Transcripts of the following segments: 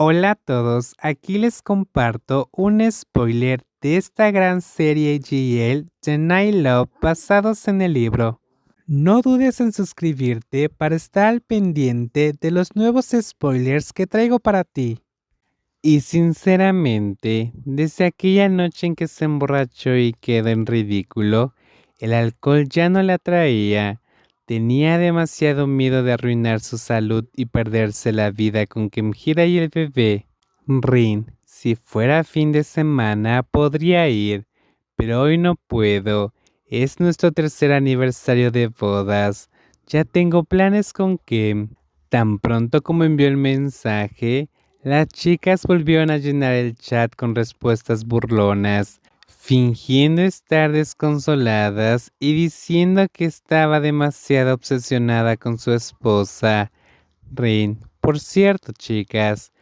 Hola a todos, aquí les comparto un spoiler de esta gran serie GL The Night Love basados en el libro. No dudes en suscribirte para estar al pendiente de los nuevos spoilers que traigo para ti. Y sinceramente, desde aquella noche en que se emborrachó y quedó en ridículo, el alcohol ya no le atraía. Tenía demasiado miedo de arruinar su salud y perderse la vida con Kemjira y el bebé. Rin, si fuera fin de semana podría ir, pero hoy no puedo. Es nuestro tercer aniversario de bodas. Ya tengo planes con Kem. Tan pronto como envió el mensaje, las chicas volvieron a llenar el chat con respuestas burlonas, fingiendo estar desconsoladas y diciendo que estaba demasiado obsesionada con su esposa. Rin, por cierto, chicas,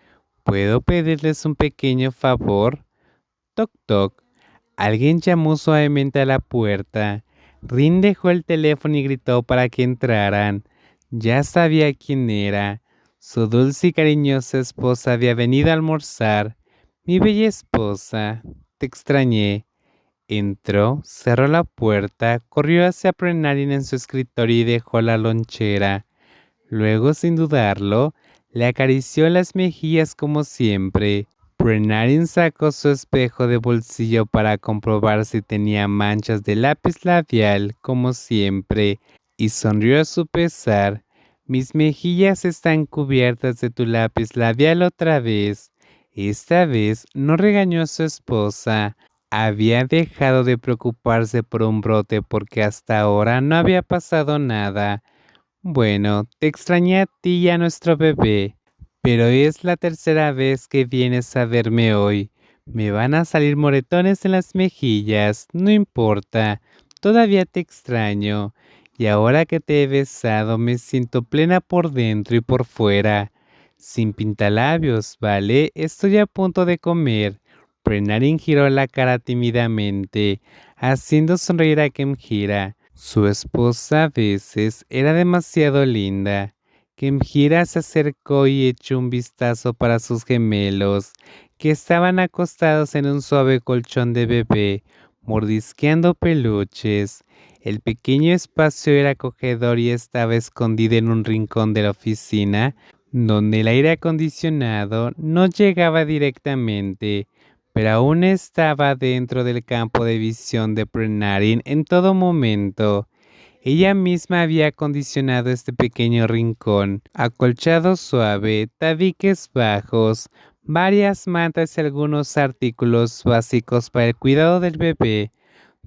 ¿puedo pedirles un pequeño favor? Toc toc. Alguien llamó suavemente a la puerta. Rin dejó el teléfono y gritó para que entraran. Ya sabía quién era. Su dulce y cariñosa esposa había venido a almorzar. Mi bella esposa, te extrañé. Entró, cerró la puerta, corrió hacia Prenarin en su escritorio y dejó la lonchera. Luego, sin dudarlo, le acarició las mejillas como siempre. Prenarin sacó su espejo de bolsillo para comprobar si tenía manchas de lápiz labial, como siempre, y sonrió a su pesar. Mis mejillas están cubiertas de tu lápiz labial otra vez. Esta vez no regañó a su esposa. Había dejado de preocuparse por un brote porque hasta ahora no había pasado nada. Bueno, te extrañé a ti y a nuestro bebé, pero es la tercera vez que vienes a verme hoy. Me van a salir moretones en las mejillas, no importa, todavía te extraño. Y ahora que te he besado me siento plena por dentro y por fuera. Sin pintalabios, ¿vale? Estoy a punto de comer. Prenarin giró la cara tímidamente, haciendo sonreír a Kemjira. Su esposa a veces era demasiado linda. Kemjira se acercó y echó un vistazo para sus gemelos, que estaban acostados en un suave colchón de bebé, mordisqueando peluches. El pequeño espacio era acogedor y estaba escondido en un rincón de la oficina, donde el aire acondicionado no llegaba directamente, pero aún estaba dentro del campo de visión de Prenarin en todo momento. Ella misma había acondicionado este pequeño rincón, acolchado suave, tabiques bajos, varias mantas y algunos artículos básicos para el cuidado del bebé,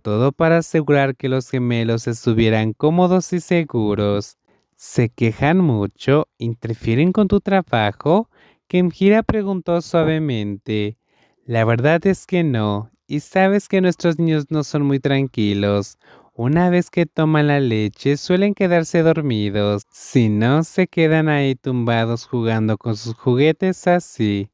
todo para asegurar que los gemelos estuvieran cómodos y seguros. ¿Se quejan mucho? ¿Interfieren con tu trabajo? Kemjira preguntó suavemente. La verdad es que no, y sabes que nuestros niños no son muy tranquilos. Una vez que toman la leche suelen quedarse dormidos, si no se quedan ahí tumbados jugando con sus juguetes así.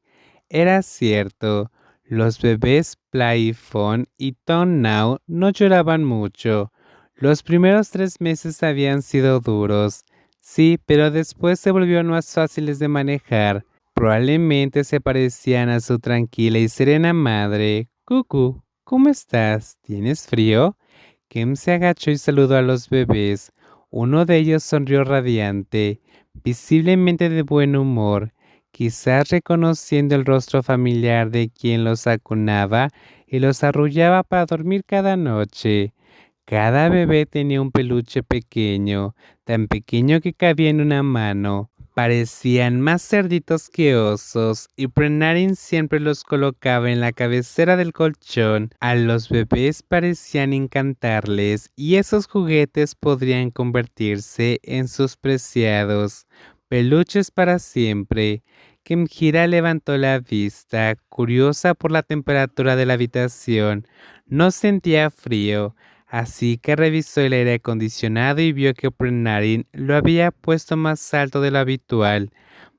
Era cierto. Los bebés Playphone y Tom Now no lloraban mucho. Los primeros 3 meses habían sido duros, sí, pero después se volvieron más fáciles de manejar. Probablemente se parecían a su tranquila y serena madre. Cucu, ¿cómo estás? ¿Tienes frío? Kim se agachó y saludó a los bebés. Uno de ellos sonrió radiante, visiblemente de buen humor, quizás reconociendo el rostro familiar de quien los acunaba y los arrullaba para dormir cada noche. Cada bebé tenía un peluche pequeño, tan pequeño que cabía en una mano. Parecían más cerditos que osos, y Prenarin siempre los colocaba en la cabecera del colchón. A los bebés parecían encantarles, y esos juguetes podrían convertirse en sus preciados peluches para siempre. Kemjira levantó la vista, curiosa por la temperatura de la habitación. No sentía frío. Así que revisó el aire acondicionado y vio que Prenarin lo había puesto más alto de lo habitual,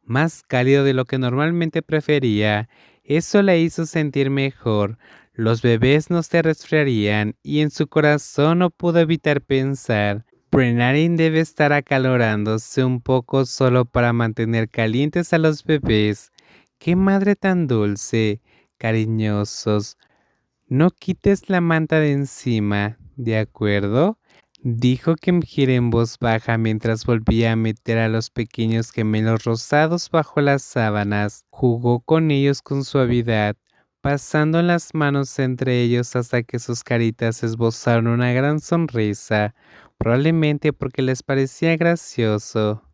más cálido de lo que normalmente prefería. Eso le hizo sentir mejor. Los bebés no se resfriarían y en su corazón no pudo evitar pensar: Prenarin debe estar acalorándose un poco solo para mantener calientes a los bebés. ¡Qué madre tan dulce! Cariñosos. No quites la manta de encima, ¿de acuerdo? Dijo Kemjir en voz baja mientras volvía a meter a los pequeños gemelos rosados bajo las sábanas. Jugó con ellos con suavidad, pasando las manos entre ellos hasta que sus caritas esbozaron una gran sonrisa, probablemente porque les parecía gracioso.